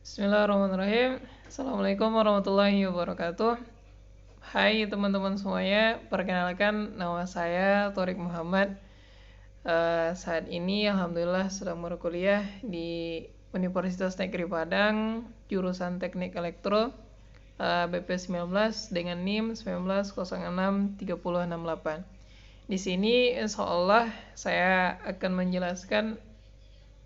Bismillahirrahmanirrahim. Assalamualaikum warahmatullahi wabarakatuh. Hai teman-teman semuanya, perkenalkan nama saya Torik Muhammad. Saat ini Alhamdulillah sedang berkuliah di Universitas Negeri Padang, jurusan Teknik Elektro, BP 19 dengan NIM 19063068. Di sini insya Allah saya akan menjelaskan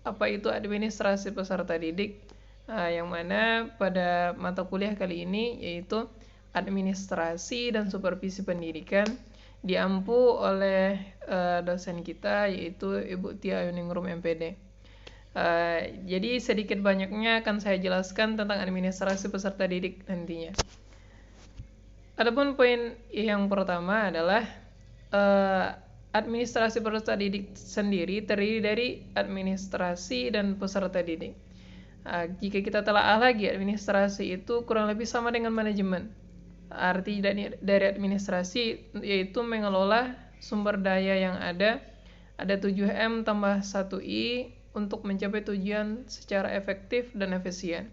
apa itu administrasi peserta didik, yang mana pada mata kuliah kali ini yaitu administrasi dan supervisi pendidikan diampu oleh dosen kita yaitu Ibu Tia Yuningrum MPD. Jadi sedikit banyaknya akan saya jelaskan tentang administrasi peserta didik nantinya. Adapun poin yang pertama adalah administrasi peserta didik sendiri terdiri dari administrasi dan peserta didik. Jika kita telaah lagi, administrasi itu kurang lebih sama dengan manajemen. Arti dari administrasi yaitu mengelola sumber daya yang ada 7M tambah 1I untuk mencapai tujuan secara efektif dan efisien.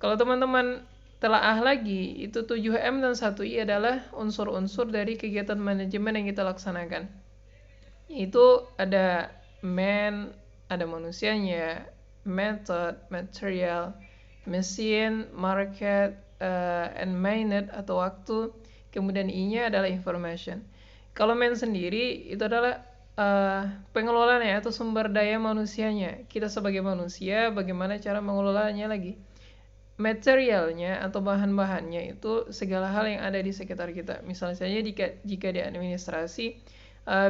Kalau teman-teman telaah lagi, itu 7M dan 1I adalah unsur-unsur dari kegiatan manajemen yang kita laksanakan. Itu ada man, ada manusianya, method, material, mesin, market, and minute atau waktu. Kemudian I-nya adalah information. Kalau man sendiri itu adalah pengelolaannya atau sumber daya manusianya. Kita sebagai manusia bagaimana cara mengelolanya lagi. Materialnya atau bahan-bahannya itu segala hal yang ada di sekitar kita. Misalnya saja jika di administrasi,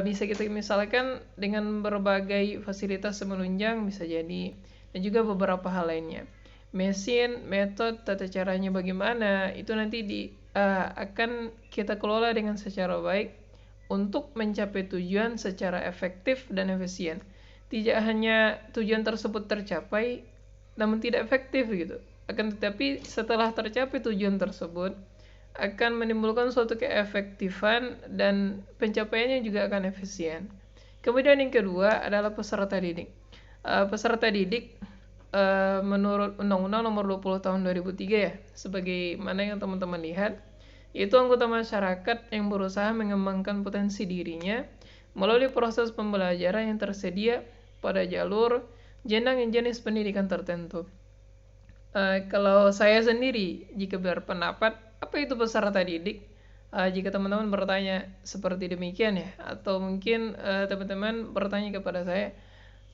bisa kita misalkan dengan berbagai fasilitas menunjang bisa jadi, dan juga beberapa hal lainnya. Mesin, metode, tata caranya bagaimana, itu nanti akan kita kelola dengan secara baik untuk mencapai tujuan secara efektif dan efisien. Tidak hanya tujuan tersebut tercapai namun tidak efektif gitu. Akan tetapi setelah tercapai tujuan tersebut akan menimbulkan suatu keefektifan dan pencapaiannya juga akan efisien. Kemudian yang kedua adalah peserta didik. Peserta didik menurut Undang-Undang Nomor 20 Tahun 2003 ya, sebagaimana yang teman-teman lihat, itu anggota masyarakat yang berusaha mengembangkan potensi dirinya melalui proses pembelajaran yang tersedia pada jalur jenjang jenis pendidikan tertentu. Kalau saya sendiri jika berpendapat apa itu peserta didik, jika teman-teman bertanya seperti demikian ya, atau mungkin teman-teman bertanya kepada saya,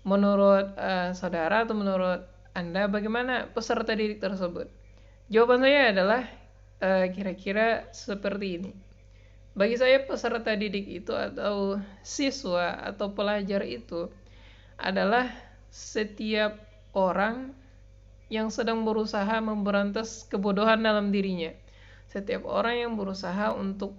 menurut saudara atau menurut Anda bagaimana peserta didik tersebut? Jawaban saya adalah kira-kira seperti ini. Bagi saya peserta didik itu atau siswa atau pelajar itu adalah setiap orang yang sedang berusaha memberantas kebodohan dalam dirinya. Setiap orang yang berusaha untuk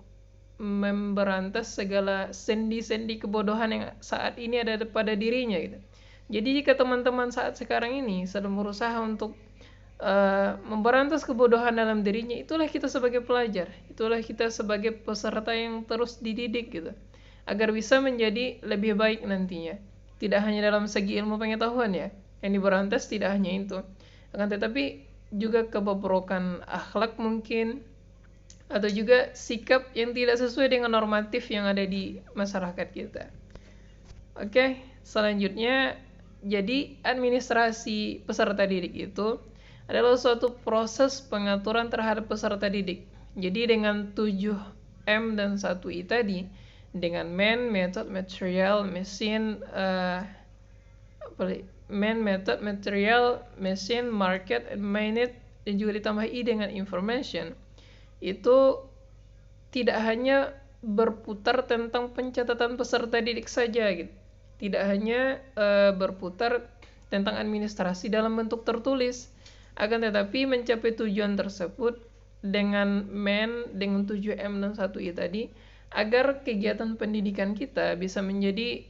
memberantas segala sendi-sendi kebodohan yang saat ini ada pada dirinya gitu. Jadi jika teman-teman saat sekarang ini sedang berusaha untuk memberantas kebodohan dalam dirinya, itulah kita sebagai pelajar, itulah kita sebagai peserta yang terus dididik gitu, agar bisa menjadi lebih baik nantinya. Tidak hanya dalam segi ilmu pengetahuan ya, yang diberantas tidak hanya itu, akan tetapi juga kebobrokan akhlak mungkin, atau juga sikap yang tidak sesuai dengan normatif yang ada di masyarakat kita. Oke, selanjutnya, jadi administrasi peserta didik itu adalah suatu proses pengaturan terhadap peserta didik. Jadi dengan 7M dan 1I tadi, dengan man, method, material, mesin, man, method, material, mesin, market, and minute, dan juga ditambah I dengan information, itu tidak hanya berputar tentang pencatatan peserta didik saja gitu. Tidak hanya berputar tentang administrasi dalam bentuk tertulis, akan tetapi mencapai tujuan tersebut dengan man, dengan 7M dan 1I tadi, agar kegiatan pendidikan kita bisa menjadi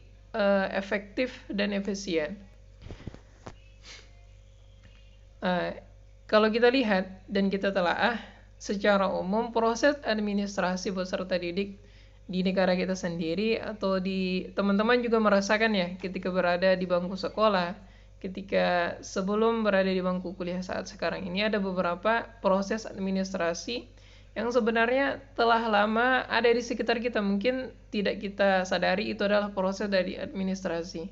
efektif dan efisien. Kalau kita lihat dan kita telaah secara umum proses administrasi peserta didik di negara kita sendiri, atau di teman-teman juga merasakan ya ketika berada di bangku sekolah, ketika sebelum berada di bangku kuliah saat sekarang ini ada beberapa proses administrasi yang sebenarnya telah lama ada di sekitar kita, mungkin tidak kita sadari itu adalah proses dari administrasi.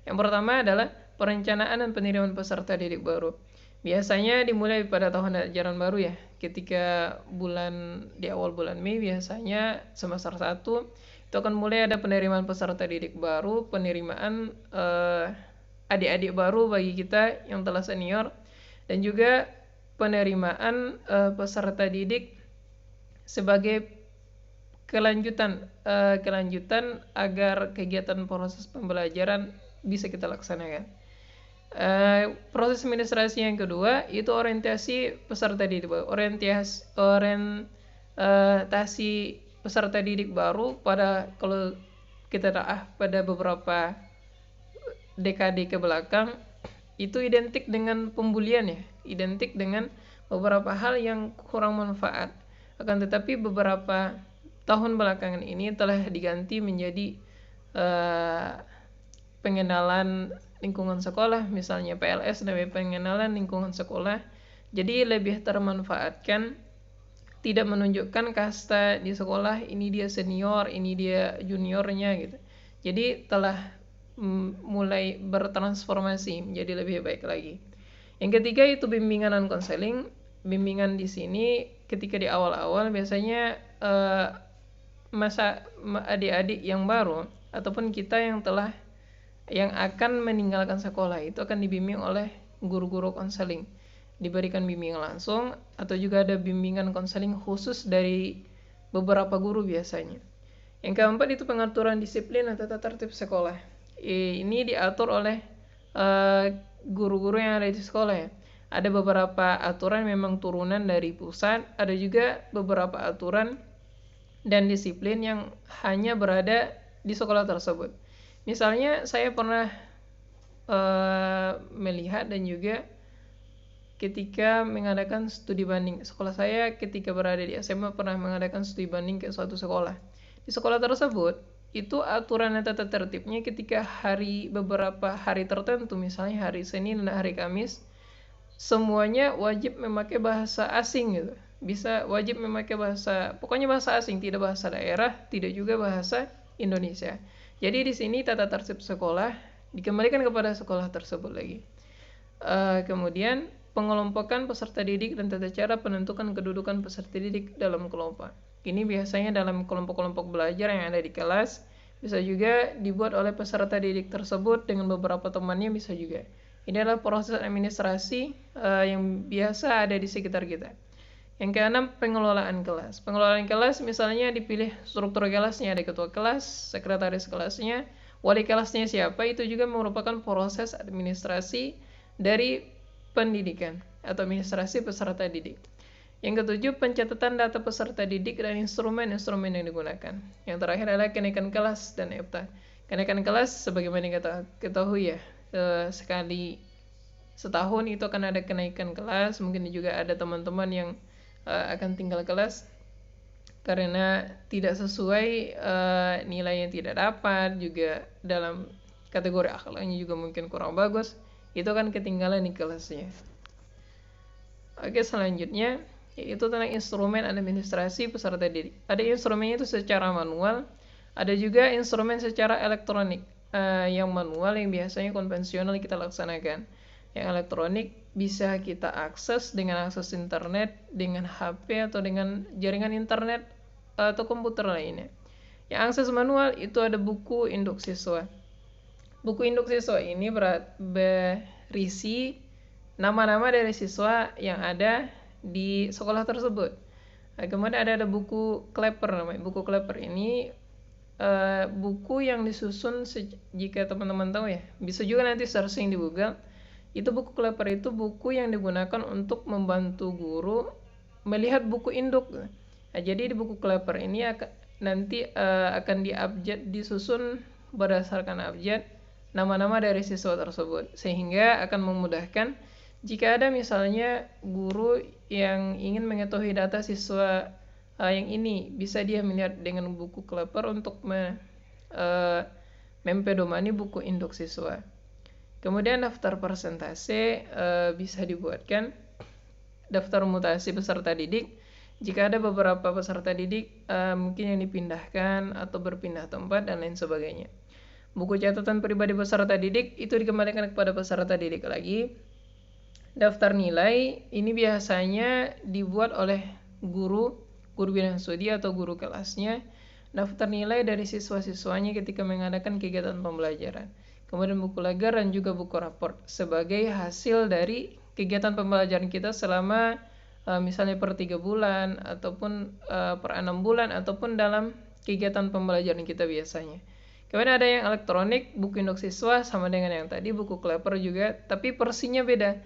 Yang pertama adalah perencanaan dan penerimaan peserta didik baru. Biasanya dimulai pada tahun ajaran baru ya, ketika di awal bulan Mei biasanya semester 1 itu akan mulai ada penerimaan peserta didik baru, penerimaan adik-adik baru bagi kita yang telah senior, dan juga penerimaan peserta didik sebagai kelanjutan agar kegiatan proses pembelajaran bisa kita laksanakan. Proses administrasi yang kedua itu orientasi peserta didik baru. Orientasi peserta didik baru kalau kita pada beberapa dekade ke belakang itu identik dengan pembulian ya, identik dengan beberapa hal yang kurang manfaat. Akan tetapi beberapa tahun belakangan ini telah diganti menjadi pengenalan lingkungan sekolah, misalnya PLS dan pengenalan lingkungan sekolah. Jadi lebih termanfaatkan, tidak menunjukkan kasta di sekolah, ini dia senior, ini dia juniornya gitu. Jadi telah mulai bertransformasi menjadi lebih baik lagi. Yang ketiga itu bimbingan dan konseling. Bimbingan di sini ketika di awal-awal biasanya masa adik-adik yang baru ataupun kita yang akan meninggalkan sekolah itu akan dibimbing oleh guru-guru konseling, diberikan bimbingan langsung atau juga ada bimbingan konseling khusus dari beberapa guru biasanya. Yang keempat itu pengaturan disiplin dan tata tertib sekolah. Ini diatur oleh guru-guru yang ada di sekolah ya. Ada beberapa aturan memang turunan dari pusat, ada juga beberapa aturan dan disiplin yang hanya berada di sekolah tersebut. Misalnya saya pernah melihat dan juga ketika mengadakan studi banding, sekolah saya ketika berada di SMA pernah mengadakan studi banding ke suatu sekolah. Di sekolah tersebut itu aturan dan tata tertibnya ketika beberapa hari tertentu, misalnya hari Senin dan hari Kamis, semuanya wajib memakai bahasa asing gitu. Wajib memakai pokoknya bahasa asing, tidak bahasa daerah, tidak juga bahasa Indonesia. Jadi di sini tata tertib sekolah dikembalikan kepada sekolah tersebut lagi. Kemudian pengelompokan peserta didik dan tata cara penentukan kedudukan peserta didik dalam kelompok. Ini biasanya dalam kelompok-kelompok belajar yang ada di kelas, bisa juga dibuat oleh peserta didik tersebut dengan beberapa temannya, bisa juga. Ini adalah proses administrasi yang biasa ada di sekitar kita. Yang keenam, pengelolaan kelas. Pengelolaan kelas misalnya dipilih struktur kelasnya, ada ketua kelas, sekretaris kelasnya, wali kelasnya siapa, itu juga merupakan proses administrasi dari pendidikan atau administrasi peserta didik. Yang ketujuh, pencatatan data peserta didik dan instrumen-instrumen yang digunakan. Yang terakhir adalah kenaikan kelas dan EPTA. Kenaikan kelas sebagaimana kita ketahui ya, sekali setahun itu akan ada kenaikan kelas. Mungkin juga ada teman-teman yang akan tinggal kelas karena tidak sesuai nilai yang tidak dapat, juga dalam kategori akhlaknya juga mungkin kurang bagus, itu kan ketinggalan di kelasnya. Oke, selanjutnya yaitu tentang instrumen administrasi peserta didik. Ada instrumennya itu secara manual, ada juga instrumen secara elektronik. Yang manual yang biasanya konvensional kita laksanakan. Yang elektronik bisa kita akses dengan akses internet, dengan HP atau dengan jaringan internet atau komputer lainnya. Yang akses manual itu ada buku induk siswa. Buku induk siswa ini berisi nama-nama dari siswa yang ada di sekolah tersebut. Kemudian ada buku Klepper namanya. Buku Klepper ini buku yang disusun jika teman-teman tahu ya, bisa juga nanti searching di Google. Itu buku Klepper itu buku yang digunakan untuk membantu guru melihat buku induk. Jadi di buku Klepper ini akan disusun berdasarkan abjad nama-nama dari siswa tersebut, sehingga akan memudahkan jika ada misalnya guru yang ingin mengetahui data siswa yang ini, bisa dia melihat dengan buku Klepper untuk mempedomani buku induk siswa. Kemudian daftar persentase bisa dibuatkan, daftar mutasi peserta didik. Jika ada beberapa peserta didik mungkin yang dipindahkan atau berpindah tempat dan lain sebagainya. Buku catatan pribadi peserta didik itu dikembalikan kepada peserta didik lagi. Daftar nilai ini biasanya dibuat oleh guru bidang studi atau guru kelasnya. Daftar nilai dari siswa-siswanya ketika mengadakan kegiatan pembelajaran. Kemudian buku lagar dan juga buku raport sebagai hasil dari kegiatan pembelajaran kita selama misalnya per 3 bulan ataupun per 6 bulan ataupun dalam kegiatan pembelajaran kita biasanya. Kemudian ada yang elektronik, buku induk siswa sama dengan yang tadi, buku Kleper juga, tapi versinya beda.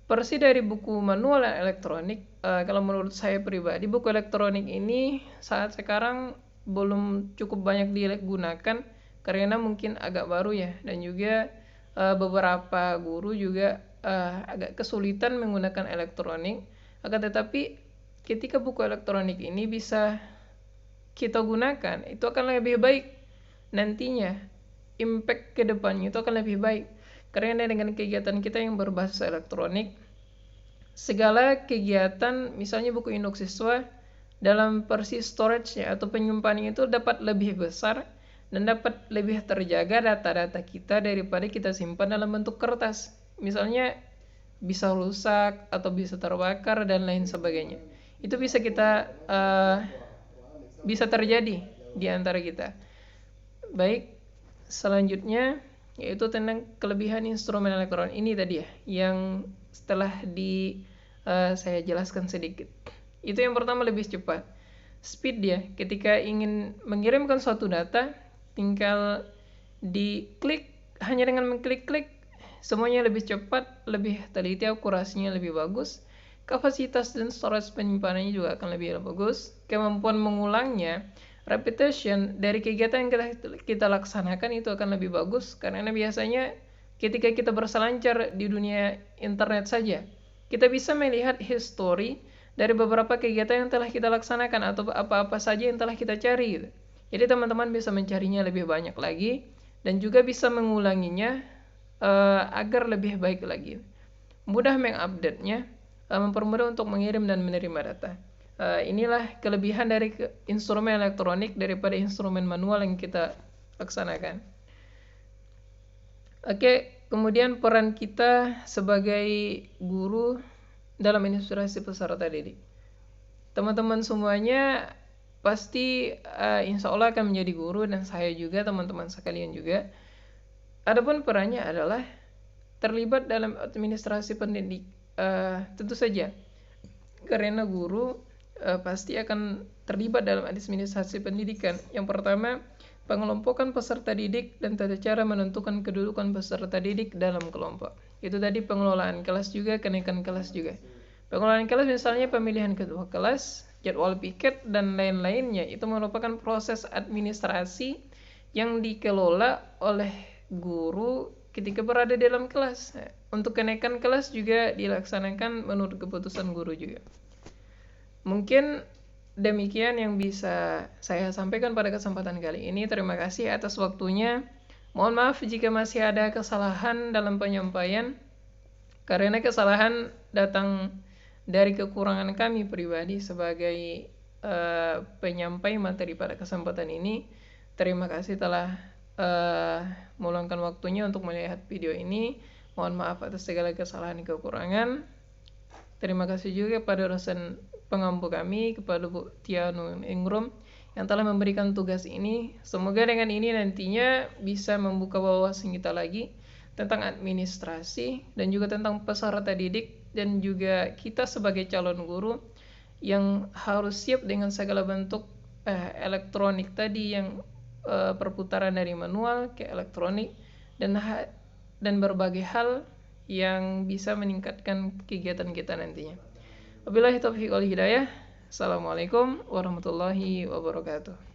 Versi dari buku manual dan elektronik, kalau menurut saya pribadi, buku elektronik ini saat sekarang belum cukup banyak digunakan karena mungkin agak baru ya, dan juga beberapa guru juga agak kesulitan menggunakan elektronik. Akan tetapi ketika buku elektronik ini bisa kita gunakan, itu akan lebih baik nantinya. Impact ke depannya itu akan lebih baik. Karena dengan kegiatan kita yang berbasis elektronik, segala kegiatan misalnya buku induk siswa dalam versi storage-nya atau penyimpanannya itu dapat lebih besar dan dapat lebih terjaga data-data kita daripada kita simpan dalam bentuk kertas. Misalnya bisa rusak atau bisa terbakar dan lain sebagainya. Itu bisa kita bisa terjadi di antara kita. Baik, selanjutnya yaitu tentang kelebihan instrumen elektronik ini tadi ya, yang setelah saya jelaskan sedikit. Itu yang pertama, lebih cepat. Speed dia, ketika ingin mengirimkan suatu data, tinggal diklik, hanya dengan mengklik-klik semuanya lebih cepat, lebih teliti, akurasinya lebih bagus, kapasitas dan storage penyimpanannya juga akan lebih bagus, kemampuan mengulangnya, repetition dari kegiatan yang kita laksanakan itu akan lebih bagus, karena biasanya ketika kita berselancar di dunia internet saja, kita bisa melihat history dari beberapa kegiatan yang telah kita laksanakan atau apa-apa saja yang telah kita cari gitu. Jadi teman-teman bisa mencarinya lebih banyak lagi dan juga bisa mengulanginya agar lebih baik lagi. Mudah mengupdate-nya, mempermudah untuk mengirim dan menerima data. Inilah kelebihan dari instrumen elektronik daripada instrumen manual yang kita laksanakan. Oke, kemudian peran kita sebagai guru dalam inspirasi peserta didik. Teman-teman semuanya pasti insya Allah akan menjadi guru, dan saya juga, teman-teman sekalian juga. Adapun perannya adalah terlibat dalam administrasi pendidik. Tentu saja, karena guru pasti akan terlibat dalam administrasi pendidikan. Yang pertama, pengelompokan peserta didik dan tata cara menentukan kedudukan peserta didik dalam kelompok. Itu tadi pengelolaan kelas juga, kenaikan kelas juga. Pengelolaan kelas misalnya pemilihan ketua kelas, jadwal piket, dan lain-lainnya. Itu merupakan proses administrasi yang dikelola oleh guru ketika berada di dalam kelas. Untuk kenaikan kelas juga dilaksanakan menurut keputusan guru juga. Mungkin demikian yang bisa saya sampaikan pada kesempatan kali ini. Terima kasih atas waktunya. Mohon maaf jika masih ada kesalahan dalam penyampaian, karena kesalahan datang dari kekurangan kami pribadi sebagai penyampai materi pada kesempatan ini. Terima kasih telah meluangkan waktunya untuk melihat video ini. Mohon maaf atas segala kesalahan dan kekurangan. Terima kasih juga kepada dosen pengampu kami, kepada Bu Tia Ingrum yang telah memberikan tugas ini. Semoga dengan ini nantinya bisa membuka wawasan kita lagi tentang administrasi dan juga tentang peserta didik, dan juga kita sebagai calon guru yang harus siap dengan segala bentuk elektronik tadi, yang perputaran dari manual ke elektronik dan berbagai hal yang bisa meningkatkan kegiatan kita nantinya. Wabillahi taufiq wal hidayah. Assalamualaikum warahmatullahi wabarakatuh.